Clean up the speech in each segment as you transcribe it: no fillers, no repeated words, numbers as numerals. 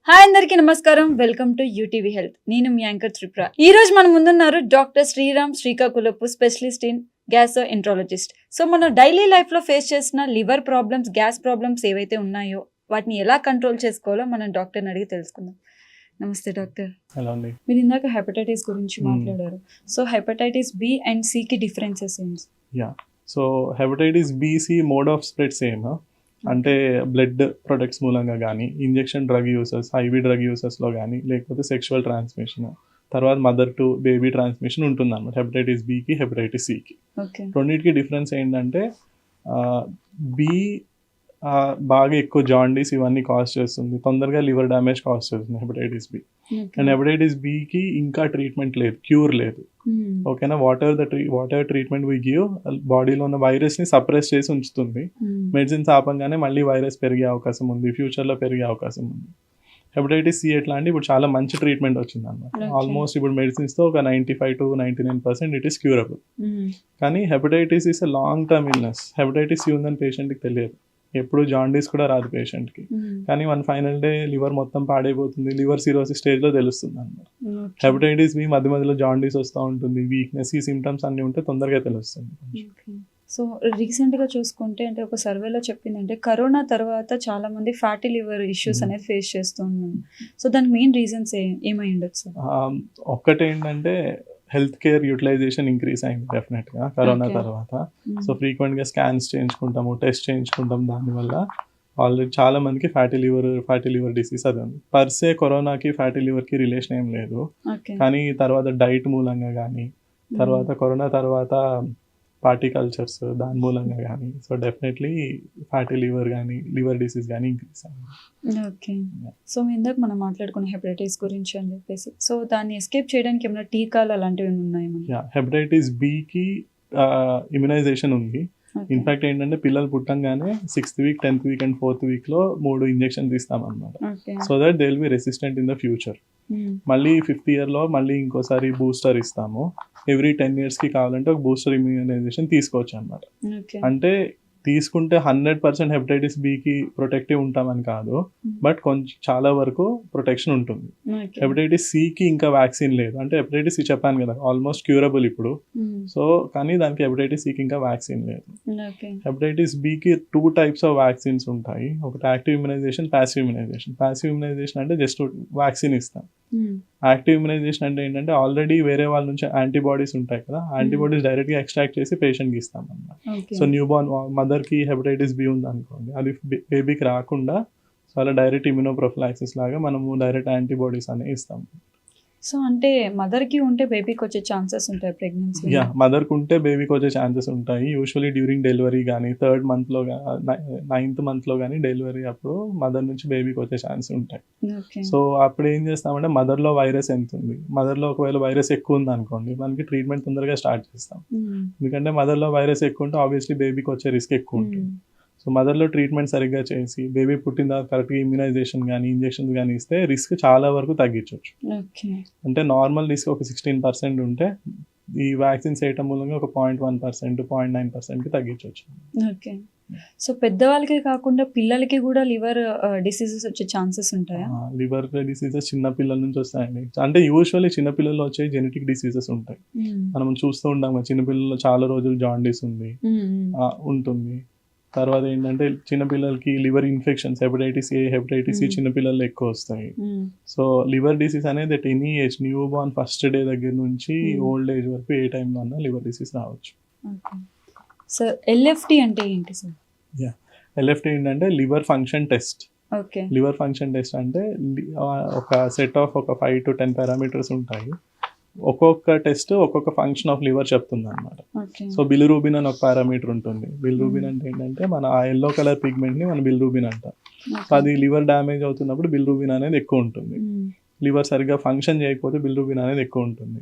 Hi అందరికీ నమస్కారం. Welcome to UTV health. నేను మీ యాంకర్ త్రిపుర. ఈ రోజు మన ముందున్నారు doctor Sriram Srikakulapu, specialist in gastroenterologist. So మనం డైలీ లైఫ్ లో ఫేస్ చేసిన లివర్ ప్రాబ్లమ్స్, గ్యాస్ ప్రాబ్లమ్స్ ఏవైతే ఉన్నాయో వాటిని ఎలా కంట్రోల్ చేసుకోవాలో మనం డాక్టర్ని అడిగి తెలుసుకుందాం. నమస్తే డాక్టర్. హలో అండి. మీరు ఇందాక హెపటైటిస్ గురించి మాట్లాడారు. So hepatitis B and C కి డిఫరెన్సెస్ ఏంటి? So hepatitis BC mode of spread same, అంటే బ్లడ్ ప్రొడక్ట్స్ మూలంగా కానీ, injection drug uses, IV drug యూసెస్లో కానీ, లేకపోతే సెక్షువల్ ట్రాన్స్మిషన్, తర్వాత మదర్ టు బేబీ ట్రాన్స్మిషన్ ఉంటుంది అన్నమాట హెపటైటిస్ బికి, హెపటైటిస్ సికి. రెండింటికి డిఫరెన్స్ ఏంటంటే బి బాగా ఎక్కువ జాండీస్ ఇవన్నీ కాజ్ చేస్తుంది, తొందరగా లివర్ డ్యామేజ్ కాజ్ చేస్తుంది హెపటైటిస్ బి. అండ్ హెపటైటిస్ బికి ఇంకా ట్రీట్మెంట్ లేదు, క్యూర్ లేదు. ఓకేనా, whatever treatment we give బాడీలో ఉన్న వైరస్ ని సప్రెస్ చేసి ఉంచుతుంది. మెడిసిన్స్ ఆపంగానే మళ్ళీ వైరస్ పెరిగే అవకాశం ఉంది, ఫ్యూచర్ లో పెరిగే అవకాశం ఉంది. హెపటైటిస్ సి ఎట్లా అంటే ఇప్పుడు చాలా మంచి ట్రీట్మెంట్ వచ్చింది అన్నమాట. ఆల్మోస్ట్ ఇప్పుడు మెడిసిన్స్ తో ఒక 95 to 99% ఇట్ ఈస్ క్యూరబుల్. కానీ hepatitis is a long term illness. Hepatitis C ఉందని పేషెంట్ కి తెలియదు, ఎప్పుడు జాండీస్ కూడా రాదు పేషెంట్ కి. కానీ వన్ ఫైనల్ డే లివర్ మొత్తం పాడైపోతుంది, లివర్ సిరోసిస్ స్టేజ్ లో తెలుస్తుంది అన్నమాట. హెపటైటిస్ బి మధ్య మధ్యలో జాండీస్ వస్తూ ఉంటుంది, వీక్నెస్, ఈ సిమ్టమ్స్ అన్ని ఉంటే తొందరగా తెలుస్తుంది. సో రీసెంట్ గా చూసుకుంటే అంటే ఒక సర్వేలో చెప్పిందంటే కరోనా తర్వాత చాలా మంది ఫ్యాటీ లివర్ ఇష్యూస్ అనేది ఫేస్ చేస్తూ ఉన్నాం. సో దానికి మెయిన్ రీజన్స్ ఏమై ఉండొచ్చు? ఒక్కటేంటంటే హెల్త్ కేర్ యూటిలైజేషన్ ఇంక్రీజ్ అయింది డెఫినెట్గా కరోనా తర్వాత. సో ఫ్రీక్వెంట్గా స్కాన్స్ చేయించుకుంటాము, టెస్ట్ చేయించుకుంటాం. దానివల్ల ఆల్రెడీ చాలా మందికి ఫ్యాటీ లివర్ డిసీజ్ అది ఉంది. పర్సే కరోనాకి ఫ్యాటీ లివర్కి రిలేషన్ ఏం లేదు, కానీ తర్వాత డైట్ మూలంగా కానీ, తర్వాత కరోనా తర్వాత పార్టీ కల్చర్స్ దాని మూలంగా కానీ, సో డెఫినెట్లీ ఫ్యాటీ లివర్ కానీ, లివర్ డిసీజ్ కానీ ఇంక్రీజ్ అయింది. ఓకే. సో ఇందాక మనం మాట్లాడుకున్న హెపటైటిస్ గురించి అని చెప్పేసి, సో దాన్ని ఎస్కేప్ చేయడానికి ఏమైనా టీకాలు అలాంటివి ఉన్నాయా? హెపటైటిస్ బికి ఇమ్యునైజేషన్ ఉంది. ఇన్ఫాక్ట్ ఏంటంటే పిల్లలు పుట్టంగానే 6th week, 10th week and 4th weekలో 3 ఇంజెక్షన్స్ ఇస్తామన్నమాట. So that they will be resistant in the future. మళ్ళీ 5th yearలో మళ్ళీ ఇంకోసారి బూస్టర్ ఇస్తాము. ఎవ్రీ 10 yearsకి కావాలంటే ఒక బూస్టర్ ఇమ్యూనైజేషన్ తీసుకోవచ్చు అన్నమాట. అంటే తీసుకుంటే 100% హెపటైటిస్ బికి ప్రొటెక్టివ్ ఉంటామని కాదు, బట్ కొంచెం చాలా వరకు ప్రొటెక్షన్ ఉంటుంది. హెపటైటిస్ సికి ఇంకా వ్యాక్సిన్ లేదు. అంటే హెపటైటిస్ సి చెప్పాను కదా ఆల్మోస్ట్ క్యూరబుల్ ఇప్పుడు. సో కానీ దానికి హెపటైటిస్ సికి ఇంకా వ్యాక్సిన్ లేదు. హెపటైటిస్ బికి 2 types ఆఫ్ వ్యాక్సిన్స్ ఉంటాయి. ఒకటి active immunization, passive immunization. Passive immunization అంటే జస్ట్ వ్యాక్సిన్ ఇస్తాం. యాక్టివ్ ఇమ్యునైజేషన్ అంటే ఏంటంటే ఆల్రెడీ వేరే వాళ్ళ నుంచి యాంటీబాడీస్ ఉంటాయి కదా, యాంటీబాడీస్ డైరెక్ట్ గా ఎక్స్ట్రాక్ట్ చేసి పేషెంట్కి ఇస్తాం అన్నమాట. సో న్యూ బార్న్ మదర్ కి హెపటైటిస్ బి ఉంది అనుకోండి, అది బేబీకి రాకుండా సో అలా డైరెక్ట్ ఇమ్యూనోప్రొఫిలాక్సిస్ లాగా మనము డైరెక్ట్ యాంటీబాడీస్ అనేవి ఇస్తాం. సో అంటే మదర్ కి ఉంటే బేబీకి వచ్చే ఛాన్సెస్ ఉంటాయి ప్రెగ్నెన్సీ? మదర్ కు ఉంటే బేబీకి వచ్చే ఛాన్సెస్ ఉంటాయి. యూజువల్లీ డ్యూరింగ్ డెలివరీ కానీ, 3rd month లో 9th month లో కానీ డెలివరీ అప్పుడు మదర్ నుంచి బేబీకి వచ్చే ఛాన్స్ ఉంటాయి. సో అప్పుడు ఏం చేస్తామంటే మదర్ లో వైరస్ ఎంత ఉంది, మదర్ లో ఒకవేళ వైరస్ ఎక్కువ ఉంది అనుకోండి, మనకి ట్రీట్మెంట్ తొందరగా స్టార్ట్ చేస్తాం. ఎందుకంటే మదర్ లో వైరస్ ఎక్కువ ఉంటే ఆబ్వియస్లీ బేబీకి వచ్చే రిస్క్ ఎక్కువ ఉంటుంది. సో మదర్లో ట్రీట్మెంట్ సరిగ్గా చేసి బేబీ పుట్టిన తర్వాత కరెక్ట్గా ఇమ్యునైజేషన్ కానీ, ఇంజెక్షన్స్ కానీ ఇస్తే రిస్క్ చాలా వరకు తగ్గించవచ్చు. అంటే నార్మల్ రిస్క్ ఒక 16% ఉంటే ఈ వ్యాక్సిన్స్ వేయటం మూలంగా ఒక 0.1%, 0.9%కి తగ్గించవచ్చు. ఓకే. సో పెద్దవాళ్ళకే కాకుండా పిల్లలకి కూడా లివర్ డిసీజెస్ వచ్చే ఛాన్సెస్ ఉంటాయా? లివర్ డిసీజెస్ చిన్న పిల్లల నుంచి వస్తాయండి. అంటే యూజువల్లీ చిన్న పిల్లల్లో వచ్చే జెనెటిక్ డిసీజెస్ ఉంటాయి. మనం చూస్తూ ఉంటాం చిన్న పిల్లల్లో చాలా రోజులు జాండీస్ ఉంటుంది. తర్వాత ఏంటంటే చిన్నపిల్లలకి liver infections, hepatitis A, hepatitis C చిన్నపిల్లల్లో ఎక్కువ వస్తాయి. సో లివర్ డిసీజ్ అనేది at any age, newborn first day దగ్గర నుంచి ఓల్డ్ ఏజ్ వరకు ఏ టైంలో అన్నా లివర్ డిసీజ్ రావచ్చు. సార్ ఎల్ఎఫ్టి అంటే ఏంటి సార్? ఎల్ఎఫ్టి ఏంటంటే liver function test. Liver function test అంటే ఒక సెట్ ఆఫ్ ఒక 5 to 10 పారామీటర్స్ ఉంటాయి. ఒక్కొక్క టెస్ట్ ఒక్కొక్క ఫంక్షన్ ఆఫ్ లివర్ చెప్తుంది అనమాట. సో బిలిరూబిన్ అని ఒక పారామీటర్ ఉంటుంది. బిలిరూబిన్ అంటే ఏంటంటే మన ఆ ఎల్లో కలర్ పిగ్మెంట్ ని మనం బిలిరూబిన్ అంటాం. సో అది లివర్ డ్యామేజ్ అవుతున్నప్పుడు బిలిరూబిన్ అనేది ఎక్కువ ఉంటుంది. లివర్ సరిగ్గా ఫంక్షన్ చేయకపోతే బిలిరూబిన్ అనేది ఎక్కువ ఉంటుంది.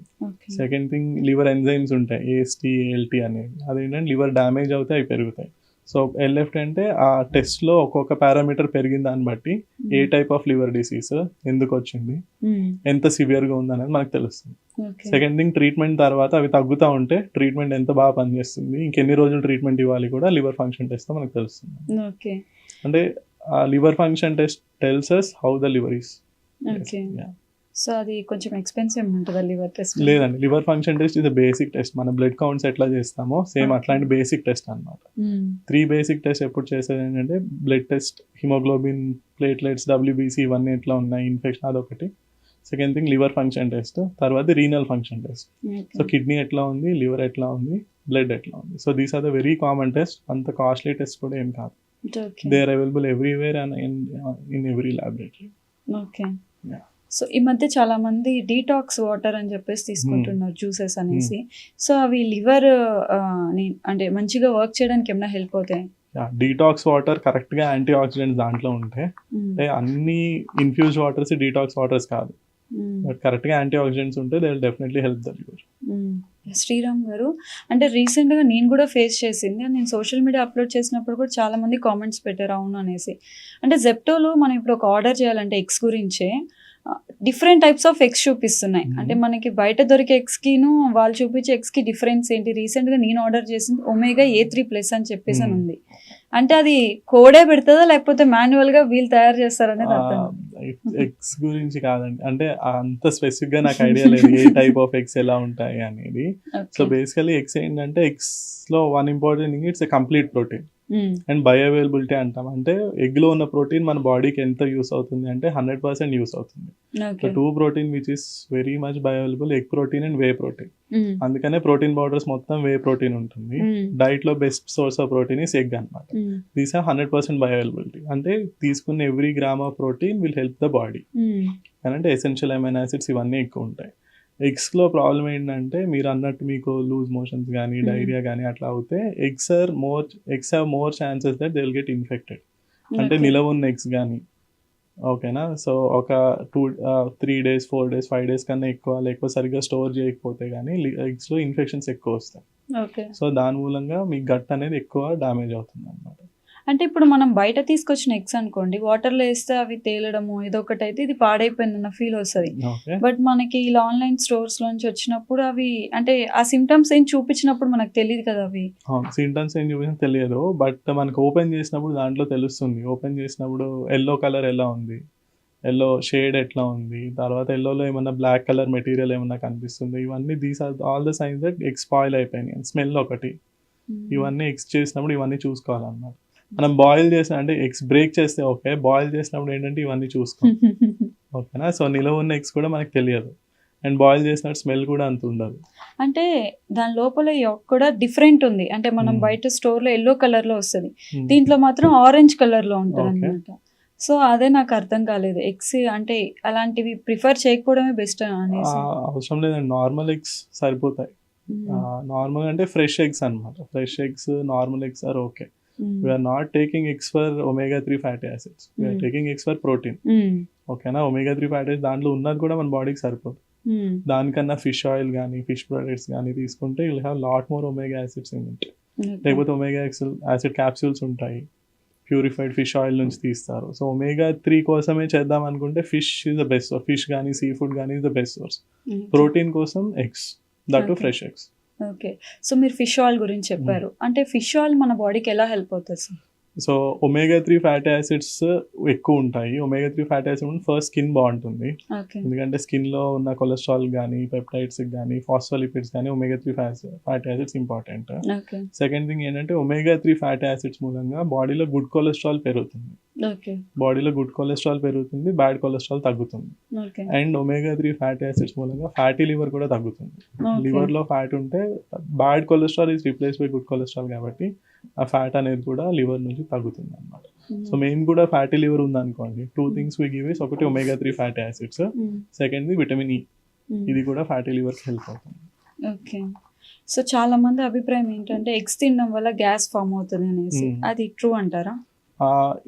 సెకండ్ థింగ్, లివర్ ఎంజైమ్స్ ఉంటాయి, ఏఎస్టీ, ఏఎల్టీ అనేవి. అదేంటంటే లివర్ డ్యామేజ్ అవుతే అవి పెరుగుతాయి. సో ఎల్ఎఫ్టి అంటే ఆ టెస్ట్లో ఒక్కొక్క పారామీటర్ పెరిగిన దాన్ని బట్టి ఏ టైప్ ఆఫ్ లివర్ డిసీజ్ ఎందుకు వచ్చింది, ఎంత సివియర్గా ఉంది అనేది మనకు తెలుస్తుంది. సెకండ్ థింగ్, ట్రీట్మెంట్ తర్వాత అవి తగ్గుతూ ఉంటే ట్రీట్మెంట్ ఎంత బాగా పనిచేస్తుంది, ఇంకెన్ని రోజులు ట్రీట్మెంట్ ఇవ్వాలి కూడా లివర్ ఫంక్షన్ టెస్ట్తో మనకు తెలుస్తుంది. అంటే liver function test tells us how the liver is. Okay. So అది కొంచెం ఎక్స్‌పెన్సివ్ ఉంటదా లివర్ టెస్ట్? లేదండి, లివర్ ఫంక్షన్ టెస్ట్ ఇది బేసిక్ టెస్ట్. మన బ్లడ్ కౌంట్స్ ఎట్లా చేస్తామో సేమ్ Okay. అట్లాంటి బేసిక్ టెస్ట్ అనమాట. 3 బేసిక్ టెస్ట్ ఎప్పుడు చేసేది ఏంటంటే blood test, hemoglobin, platelets, WBC ఇవన్నీ ఎట్లా ఉన్నాయి, ఇన్ఫెక్షన్ అదొకటి. Second thing liver function test, తర్వాత renal function test. So kidney ఎట్లా ఉంది, లివర్ ఎట్లా ఉంది, బ్లడ్ ఎట్లా ఉంది. So these are the very common test. అంత కాస్ట్లీ టెస్ట్ కూడా ఏం కాదు. They are available everywhere and in every laboratory. Okay. Yeah. So ఈ మధ్య చాలా మంది డీటాక్స్ వాటర్ అని చెప్పేసి తీసుకుంటున్నారు, జ్యూసెస్ అనేసి. సో అవి లివర్ అంటే మంచిగా వర్క్ చేయడానికి ఏమైనా హెల్ప్ అవుతాయి? డీటాక్స్ వాటర్ కరెక్ట్గా యాంటీ ఆక్సిడెంట్స్ దాంట్లో ఉంటాయి. అంటే అన్ని ఇన్ఫ్యూజ్డ్ వాటర్స్ డీటాక్స్ వాటర్స్ కాదు, బట్ కరెక్ట్గా యాంటీ ఆక్సిడెంట్స్ ఉంటే they will definitely help the liver. Sriram గారు, అంటే రీసెంట్గా నేను కూడా ఫేస్ చేసింది, నేను సోషల్ మీడియా అప్లోడ్ చేసినప్పుడు కూడా చాలా మంది కామెంట్స్ పెట్టారు అవును అనేసి. అంటే జెప్టోలో మనం ఇప్పుడు ఒక ఆర్డర్ చేయాలంటే ఎగ్స్ గురించే డిఫరెంట్ టైప్స్ ఆఫ్ ఎగ్స్ చూపిస్తున్నాయి. అంటే మనకి బయట దొరికే ఎగ్స్కిను వాళ్ళు చూపించే ఎగ్స్కి డిఫరెన్స్ ఏంటి? రీసెంట్గా నేను ఆర్డర్ చేసింది ఒమేగా A3+ అని చెప్పేసి అని ఉంది. అంటే అది కోడే పెడుతుందా లేకపోతే మాన్యువల్గా వీళ్ళు తయారు చేస్తారనేది అర్థం కాదు. ఎగ్స్ గురించి కాదండి, అంటే అంత స్పెసిఫిక్ గా నాకు ఐడియా లేదు ఏ టైప్ ఆఫ్ ఎగ్స్ ఎలా ఉంటాయి అనేది. సో బేసికలీ ఎగ్స్ ఏంటంటే ఎగ్స్ లో one important thing it's a complete protein and bioavailability అంటాం. అంటే ఎగ్ లో ఉన్న ప్రోటీన్ మన బాడీకి ఎంత యూస్ అవుతుంది అంటే 100% యూస్ అవుతుంది. So 2 protein which is very much bioavailable, egg protein and whey protein. అందుకనే ప్రోటీన్ పౌడర్స్ మొత్తం వే ప్రోటీన్ ఉంటుంది. డైట్ లో best source of protein is egg అనమాట. These are 100% bioavailability. అంటే తీసుకున్న every gram of protein will help the body. అంటే essential amino acids ఇవన్నీ ఎక్కువ ఉంటాయి. ఎగ్స్ లో ప్రాబ్లం ఏంటంటే మీరు అన్నట్టు మీకు లూజ్ మోషన్స్ కానీ డైరియా కానీ అట్లా అవుతే eggs have more chances that they will get infected. అంటే నిలవ ఉన్న ఎగ్స్ కానీ, ఓకేనా. సో ఒక 3 days 4 days 5 days కన్నా ఎక్కువ లేకపోతే సరిగ్గా స్టోర్ చేయకపోతే కానీ ఎగ్స్ లో ఇన్ఫెక్షన్స్ ఎక్కువ వస్తాయి. సో దాని మూలంగా మీ గట్ అనేది ఎక్కువ డ్యామేజ్ అవుతుంది అనమాట. అంటే ఇప్పుడు మనం బయట తీసుకొచ్చిన ఎగ్స్ అనుకోండి, వాటర్లో వేస్తే అవి తేలడము ఇదొకటి అయితే ఇది పాడైపోయిందన్న ఫీల్ వస్తుంది. బట్ మనకి ఇలా ఆన్లైన్ స్టోర్స్ లోంచి వచ్చినప్పుడు అవి అంటే ఆ సిమ్టమ్స్ ఏం చూపించినప్పుడు మనకు తెలియదు కదా అవి. సిమ్టమ్స్ ఏం చూపించినా తెలియదు, బట్ మనకు ఓపెన్ చేసినప్పుడు దాంట్లో తెలుస్తుంది. ఓపెన్ చేసినప్పుడు ఎల్లో కలర్ ఎలా ఉంది, ఎల్లో షేడ్ ఎట్లా ఉంది, తర్వాత ఎల్లోలో ఏమన్నా బ్లాక్ కలర్ మెటీరియల్ ఏమన్నా కనిపిస్తుంది, ఇవన్నీ these are all the signs that eggs spoil అయిపోయినాయి. స్మెల్ ఒకటి, ఇవన్నీ ఎగ్స్ చేసినప్పుడు ఇవన్నీ చూసుకోవాలన్నమాట. మనం బాయిల్ చేసిన అంటే ఎగ్స్ బ్రేక్ చేస్తే ఓకే, బాయిల్ చేసినప్పుడు ఏంటంటే ఇవన్నీ చూసుకో, ఓకేనా. సో నిలవ ఉన్న ఎగ్స్ కూడా మనకు తెలియదు, అండ్ బాయిల్ చేసినట్టు స్మెల్ కూడా అంత ఉండదు. అంటే దాని లోపల కూడా డిఫరెంట్ ఉంది. అంటే మనం బయట స్టోర్లో ఎల్లో కలర్లో వస్తుంది, దీంట్లో మాత్రం ఆరెంజ్ కలర్లో ఉంటుంది అనమాట. సో అదే నాకు అర్థం కాలేదు. ఎగ్స్ అంటే అలాంటివి ప్రిఫర్ చేయకపోవడమే బెస్ట్ అనేసి. అవసరం లేదండి, నార్మల్ ఎగ్స్ సరిపోతాయి. నార్మల్ అంటే ఫ్రెష్ ఎగ్స్ అనమాట. Fresh eggs, normal eggs are okay. We are not taking eggs for omega-3 fatty acids. We are taking eggs for protein. ఓకేనా. omega-3 fatty acids దాంట్లో ఉన్నది కూడా మన బాడీకి సరిపోదు. దానికన్నా ఫిష్ ఆయిల్ కానీ ఫిష్ ప్రొడక్ట్స్ కానీ తీసుకుంటే you'll have lot more omega acids in it. లేకపోతే ఒమేగా యాసిడ్ క్యాప్సూల్స్ ఉంటాయి, ప్యూరిఫైడ్ ఫిష్ ఆయిల్ నుంచి తీస్తారు. సో omega-3 కోసమే చేద్దాం అనుకుంటే fish is the best source, fish కానీ సీ ఫుడ్ కానీ is the best source. Protein కోసం eggs, that too fresh eggs. Okay. So మీరు ఫిష్ ఆయిల్ గురించి చెప్పారు, అంటే ఫిష్ ఆయిల్ మన బాడీకి ఎలా హెల్ప్ అవుతుంది sir? So omega-3 fatty acids ఎక్కువ ఉంటాయి. omega-3 fatty acid first skin బాగుంటుంది, ఎందుకంటే స్కిన్ లో ఉన్న కొలెస్ట్రాల్ కానీ పెప్టైడ్స్ కానీ ఫాస్ఫోలిపిడ్స్ కానీ omega-3 fatty acids important. Second thing ఏంటంటే omega-3 ఫ్యాటీ యాసిడ్స్ మూలంగా బాడీలో గుడ్ కొలెస్ట్రాల్ పెరుగుతుంది. బాడీలో గుడ్ కొలెస్ట్రాల్ పెరుగుతుంది, బ్యాడ్ కొలెస్ట్రాల్ తగ్గుతుంది. అండ్ omega-3 ఫ్యాటీ యాసిడ్స్ మూలంగా ఫ్యాటీ లివర్ కూడా తగ్గుతుంది. లివర్ లో ఫ్యాట్ ఉంటే bad cholesterol is replace by good cholesterol, కాబట్టి ఆ ఫ్యాట్ అనేది కూడా లివర్ నుంచి తగ్గుతుంది అనమాట. సో మేము కూడా ఫ్యాటీ లివర్ ఉందనుకోండి, 2 things we give is ఒకటి omega-3 fatty acids, second vitamin E. ఇది కూడా ఫ్యాటీ లివర్ కి హెల్ప్ అవుతుంది. ఓకే. సో చాలా మంది అభిప్రాయం ఏంటంటే ఎగ్స్ తినడం వల్ల గ్యాస్ ఫామ్ అవుతుంది అనేసి, అది ట్రూ అంటారా?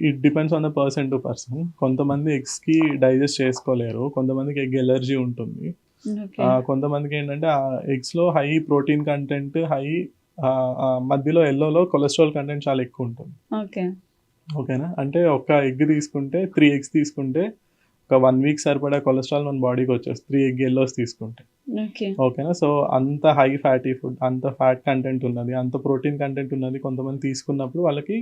It depends on the person to person. కొంతమంది ఎగ్స్ కి డైజెస్ట్ చేసుకోలేరు, కొంతమందికి ఎగ్ ఎలర్జీ ఉంటుంది, కొంతమందికి ఏంటంటే ఆ ఎగ్స్ లో హై ప్రోటీన్ కంటెంట్, హై మధ్యలో ఎల్లోలో కొలెస్ట్రాల్ కంటెంట్ చాలా ఎక్కువ ఉంటుంది. ఓకేనా. అంటే ఒక ఎగ్ తీసుకుంటే 3 eggs తీసుకుంటే ఒక 1 week సరిపడా కొలెస్ట్రాల్ మన బాడీకి వచ్చేస్తుంది 3 egg yellows తీసుకుంటే. ఓకేనా. సో అంత హై ఫ్యాటీ ఫుడ్, అంత ఫ్యాట్ కంటెంట్ ఉన్నది, అంత ప్రోటీన్ కంటెంట్ ఉన్నది కొంతమంది తీసుకున్నప్పుడు వాళ్ళకి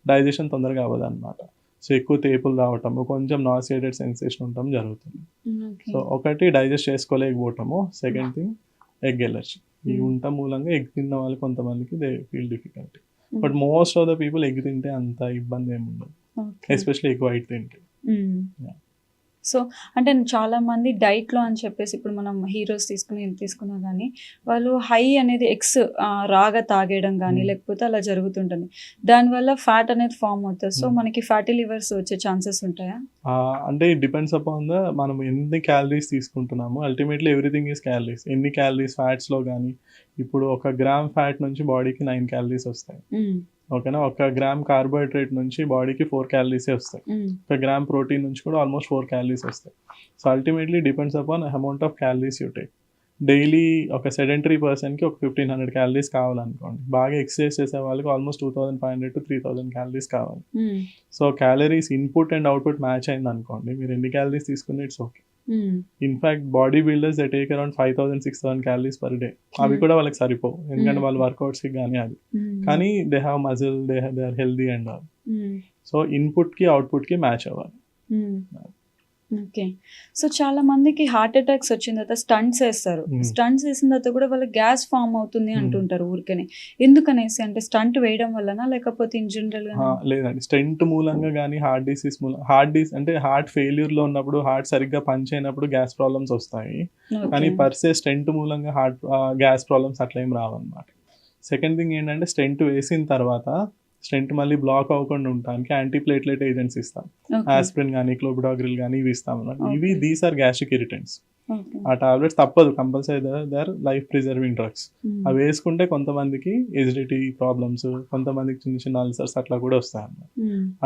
డైజెషన్ తొందరగా అవ్వదు అనమాట. సో ఎక్కువ తేపులు రావటము, కొంచెం నాసియేటెడ్ సెన్సేషన్ ఉండటం జరుగుతుంది. ఓకే. సో ఒకటి డైజెస్ట్ చేసుకోలేకపోవటము, సెకండ్ థింగ్ ఎగ్ ఎలర్జీ. ఈ ఉండటం మూలంగా ఎగ్ తిన్న వాళ్ళు కొంతమందికి they feel difficulty. But most of the people egg తింటే అంత ఇబ్బంది ఏమి ఉండదు, ఎస్పెషల్లీ ఎగ్ వైట్ తింటే. సో అంటే చాలా మంది డైట్లో అని చెప్పేసి ఇప్పుడు మనం హీరోస్ తీసుకున్నా కానీ వాళ్ళు హై అనేది ఎగ్స్ రాగా తాగేయడం కానీ లేకపోతే అలా జరుగుతుంటుంది, దానివల్ల ఫ్యాట్ అనేది ఫామ్ అవుతుంది. సో మనకి ఫ్యాటీ లివర్స్ వచ్చే ఛాన్సెస్ ఉంటాయా? అంటే ఇట్ డిపెండ్స్ అపాన్ ద మనం ఎన్ని క్యాలరీస్ తీసుకుంటున్నాము. Ultimately everything is calories. ఎన్ని క్యాలరీస్ ఫ్యాట్స్లో కానీ, ఇప్పుడు 1 గ్రామ్ ఫ్యాట్ నుంచి బాడీకి 9 క్యాలరీస్ వస్తాయి. ఓకేనా, 1 గ్రామ్ కార్బోహైడ్రేట్ నుంచి బాడీకి 4 క్యాలరీసే వస్తాయి. 1 గ్రామ్ ప్రోటీన్ నుంచి కూడా ఆల్మోస్ట్ 4 క్యాలరీస్ వస్తాయి. So ultimately depends upon amount of calories you take. Daily ఒక సెడెంటరీ పర్సన్కి ఒక 1500 క్యాలరీస్ కావాలనుకోండి, బాగా ఎక్సర్సైజ్ చేసే వాళ్ళకి ఆల్మోస్ట్ 2500 to 3000 క్యాలరీస్ కావాలి. So calories input and output match అయింది అనుకోండి, మీరు ఎన్ని క్యాలరీస్ తీసుకుని it's okay. In fact body builders they take around 5000-6000 calories per day. అవి కూడా వాళ్ళకి సరిపోవు, ఎందుకంటే వాళ్ళు వర్కౌట్స్కి కానీ అది, కానీ they have muscle, they are healthy and all. So ఇన్పుట్కి అవుట్పుట్కి మ్యాచ్ అవ్వాలి. ఓకే. సో చాలా మందికి హార్ట్ అటాక్స్ వచ్చిన తర్వాత స్టంట్స్ వేస్తారు. స్టంట్స్ వేసిన తర్వాత కూడా వాళ్ళకి గ్యాస్ ఫామ్ అవుతుంది అంటుంటారు ఊరికనే. ఎందుకనేసి అంటే స్టంట్ వేయడం వలన లేకపోతే ఇన్ జనరల్ గా? లేదండి, స్టెంట్ మూలంగా కానీ హార్ట్ డిసీజ్ అంటే హార్ట్ ఫెయిల్యూర్ లో ఉన్నప్పుడు, హార్ట్ సరిగ్గా పనిచేయనప్పుడు గ్యాస్ ప్రాబ్లమ్స్ వస్తాయి. కానీ పర్సే స్టెంట్ మూలంగా హార్ట్ గ్యాస్ ప్రాబ్లమ్స్ అట్లా ఏం రావన్నమాట. సెకండ్ థింగ్ ఏంటంటే, స్టెంట్ వేసిన తర్వాత స్టెంట్ మళ్ళీ బ్లాక్ అవ్వకుండా ఉండడానికి యాంటీప్లేట్లెట్ ఏజెంట్స్ ఇస్తాం. ఆస్పిరిన్ కానీ క్లోబిడాగ్రిల్ కానీ ఇవి ఇస్తాం అన్నమాట. ఇవి దీస్ ఆర్ గ్యాస్ట్రిక్ ఇరిటెంట్స్. ఆ టాబ్లెట్స్ తప్పదు, compulsory they are life preserving drugs. అవి వేసుకుంటే కొంతమందికి ఎసిడిటీ ప్రాబ్లమ్స్, కొంతమందికి చిన్న చిన్న అల్సర్స్ అట్లా కూడా వస్తాయి అన్నమాట.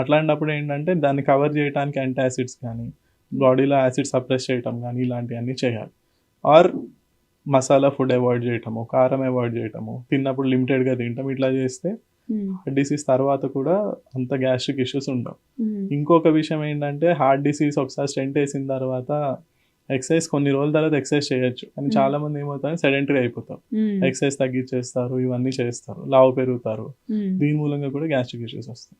అట్లాంటప్పుడు ఏంటంటే దాన్ని కవర్ చేయడానికి యాంటాసిడ్స్ కానీ, బాడీలో యాసిడ్ సప్రెస్ చేయటం కానీ ఇలాంటివన్నీ చేయాలి. ఆర్ మసాలా ఫుడ్ అవాయిడ్ చేయటము, కారం అవాయిడ్ చేయటము, తిన్నప్పుడు లిమిటెడ్గా తింటాం. ఇట్లా చేస్తే హార్ట్ డిసీజ్ తర్వాత కూడా అంత గ్యాస్ట్రిక్ ఇష్యూస్ ఉండవు. ఇంకొక విషయం ఏంటంటే, హార్ట్ డిసీజ్ ఒకసారి స్టెంట్ వేసిన తర్వాత ఎక్సర్సైజ్ కొన్ని రోజుల తర్వాత ఎక్సర్సైజ్ చేయొచ్చు, కానీ చాలా మంది ఏమవుతారు, సెడెంటరీ అయిపోతారు, ఎక్సర్సైజ్ తగ్గించేస్తారు, ఇవన్నీ చేస్తారు, లావు పెరుగుతారు. దీని మూలంగా కూడా గ్యాస్ట్రిక్ ఇష్యూస్ వస్తాయి.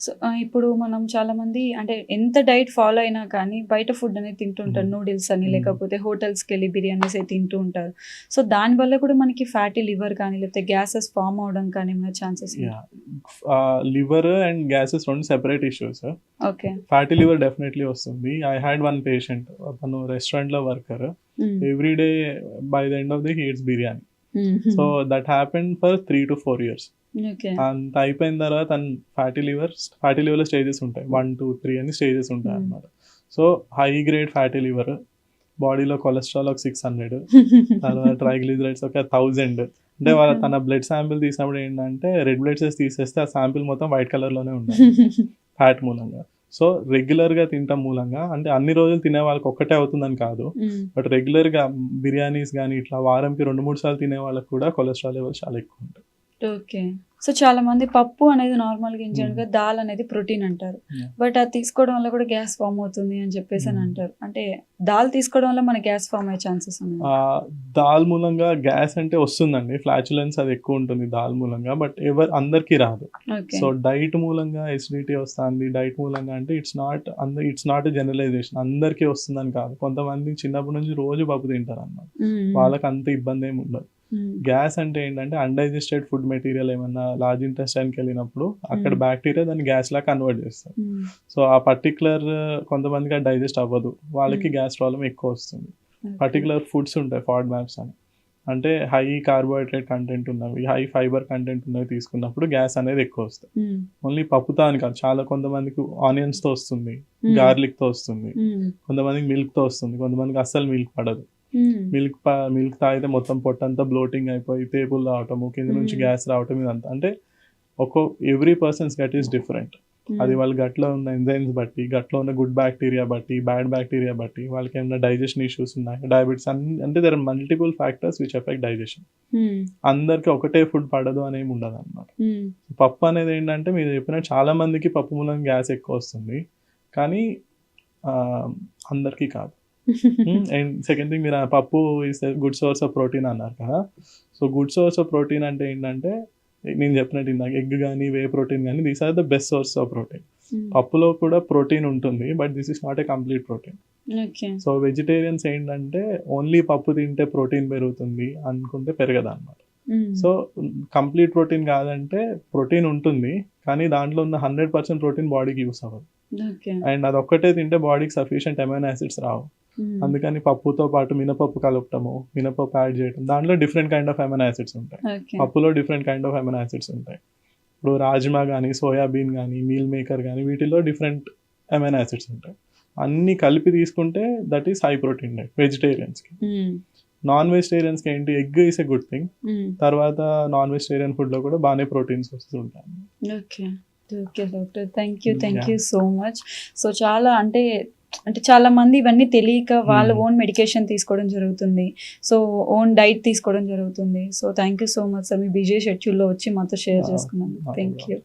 సో ఇప్పుడు మనం చాలా మంది అంటే ఎంత డైట్ ఫాలో అయినా కానీ బయట ఫుడ్ అనేది తింటుంటారు, నూడిల్స్ అని లేకపోతే హోటల్స్కి వెళ్ళి బిర్యానీస్ అయితే తింటూ ఉంటారు. సో దానివల్ల కూడా మనకి ఫ్యాటీ లివర్ కానీ లేకపోతే గ్యాసెస్ ఫామ్ అవడం కానీ ఏమైనా ఛాన్సెస్? లివర్ అండ్ గ్యాసెస్ రెండు separate issues. Okay. Fatty liver definitely వస్తుంది. ఐ హ్యాడ్ వన్ పేషెంట్, తను రెస్టారెంట్ లో worker, every day by the end of the he eats biryani. So that happened for 3 to 4 years. అంత అయిపోయిన తర్వాత fatty లివర్లో stages ఉంటాయి, 1, 2, 3 అని stages ఉంటాయి అన్నమాట. So high grade fatty liver, బాడీలో కొలెస్ట్రాల్ ఒక 600, తర్వాత ట్రైగ్లిజరైడ్స్ ఒక 1000. అంటే తన బ్లడ్ శాంపిల్ తీసినప్పుడు ఏంటంటే, రెడ్ బ్లడ్ సెల్స్ తీసేస్తే ఆ శాంపిల్ మొత్తం వైట్ కలర్లోనే ఉంటుంది ఫ్యాట్ మూలంగా. సో రెగ్యులర్గా తినటం మూలంగా, అంటే అన్ని రోజులు తినే వాళ్ళకి ఒక్కటే అవుతుందని కాదు, బట్ రెగ్యులర్గా బిర్యానీస్ కానీ ఇట్లా వారంకి 2-3 సార్లు తినే వాళ్ళకి కూడా కొలెస్ట్రాల్ లెవెల్స్ చాలా ఎక్కువ ఉంటాయి. ఓకే. సో చాలా మంది పప్పు అనేది నార్మల్గా ఇంజనీర్గా దాల్ అనేది ప్రోటీన్ అంటారు, బట్ అది తీసుకోవడం వల్ల కూడా గ్యాస్ ఫామ్ అవుతుంది అని చెప్పేసి అని అంటారు. అంటే దాల్ తీసుకోవడం వల్ల మన గ్యాస్ ఫామ్ అయ్యే ఛాన్సెస్ ఉన్నాయి? దాల్ మూలంగా గ్యాస్ అంటే వస్తుందండి, ఫ్లాచులెన్స్ అది ఎక్కువ ఉంటుంది దాల్ మూలంగా, బట్ అందరికీ రాదు. సో డైట్ మూలంగా ఎసిడిటీ వస్తుంది, డైట్ మూలంగా అంటే ఇట్స్ నాట్ జనరలైజేషన్, అందరికీ వస్తుందని కాదు. కొంతమంది చిన్నప్పటి నుంచి రోజు పప్పు తింటారు అన్నమాట, వాళ్ళకి అంత ఇబ్బంది ఏమి ఉండదు. గ్యాస్ అంటే ఏంటంటే, అన్డైజెస్టెడ్ ఫుడ్ మెటీరియల్ ఏమన్నా లార్జ్ ఇంటెస్టైన్కి వెళ్ళినప్పుడు అక్కడ బ్యాక్టీరియా దాన్ని గ్యాస్ లా కన్వర్ట్ చేస్తారు. సో ఆ పర్టికులర్ కొంతమందికి అది డైజెస్ట్ అవ్వదు, వాళ్ళకి గ్యాస్ ప్రాబ్లం ఎక్కువ వస్తుంది. పర్టికులర్ ఫుడ్స్ ఉంటాయి ఫాడ్ మ్యాప్స్ అని, అంటే హై కార్బోహైడ్రేట్ కంటెంట్ ఉన్నవి, హై ఫైబర్ కంటెంట్ ఉన్నవి తీసుకున్నప్పుడు గ్యాస్ అనేది ఎక్కువ వస్తుంది. ఓన్లీ పప్పుతో అని కాదు, చాలా కొంతమందికి ఆనియన్స్ తో వస్తుంది, గార్లిక్ తో వస్తుంది, కొంతమందికి మిల్క్ తో వస్తుంది, కొంతమందికి అస్సలు మిల్క్ పడదు. మిల్క్ తాగితే మొత్తం పొట్టంతా బ్లోటింగ్ అయిపోయి తేపులు రావటము, కింద నుంచి గ్యాస్ రావటం, ఇదంతా అంటే every person's gut is different. అది వాళ్ళ గట్లో ఉన్న ఎంజైమ్స్ బట్టి, గట్లో ఉన్న గుడ్ బ్యాక్టీరియా బట్టి, బ్యాడ్ బ్యాక్టీరియా బట్టి, వాళ్ళకి ఏమైనా డైజెషన్ ఇష్యూస్ ఉన్నాయి, డయాబెటీస్, అంటే there are multiple factors which affect digestion. అందరికి ఒకటే ఫుడ్ పడదు అనేమి ఉండదు అనమాట. పప్పు అనేది ఏంటంటే, మీరు చెప్పినట్టు చాలా మందికి పప్పు మూలంగా గ్యాస్ ఎక్కువ వస్తుంది, కానీ అందరికీ కాదు. అండ్ సెకండ్ థింగ్, మీరు పప్పు is good source of protein అన్నారు కదా. So good source of protein అంటే ఏంటంటే, నేను చెప్పినట్టు ఇందాక ఎగ్ కానీ వే ప్రోటీన్ కానీ, these are the best source of protein. పప్పులో కూడా ప్రోటీన్ ఉంటుంది, but this is not a complete protein. Okay. So vegetarians ఏంటంటే ఓన్లీ పప్పు తింటే ప్రోటీన్ పెరుగుతుంది అనుకుంటే పెరగదు అనమాట. సో కంప్లీట్ ప్రోటీన్ కాదంటే ప్రోటీన్ ఉంటుంది, కానీ దాంట్లో ఉన్న 100% ప్రోటీన్ బాడీకి యూస్ అవ్వదు. ఓకే. అండ్ అదొక్కటే తింటే బాడీకి సఫిషియంట్ అమైనో యాసిడ్స్ రావు. అందుకని పప్పుతో పాటు మినపప్పు కలపటము, మినపప్పు యాడ్ చేయడం, దాంట్లో different kind of amino acids ఉంటాయి. ఓకే. పప్పులో different kind of amino acids ఉంటాయి. ఇప్పుడు రాజ్మా కానీ, సోయాబీన్ కానీ, మీల్ మేకర్ కానీ, వీటిలో డిఫరెంట్ అమైనో యాసిడ్స్ ఉంటాయి. అన్ని కలిపి తీసుకుంటే that is high protein diet వెజిటేరియన్స్కి. నాన్ వెజిటేరియన్స్కి ఏంటి, egg is a good thing. తర్వాత నాన్ వెజిటేరియన్ ఫుడ్లో కూడా బాగానే ప్రోటీన్స్ వస్తుంటాయి. Okay. Okay doctor, thank you so much. So చాలా అంటే చాలా మంది ఇవన్నీ తెలియక వాళ్ళ ఓన్ మెడికేషన్ తీసుకోవడం జరుగుతుంది, సో ఓన్ డైట్ తీసుకోవడం జరుగుతుంది. So thank you so much sir, me busy షెడ్యూల్లో వచ్చి మాతో షేర్ చేసుకున్నాను. Thank you.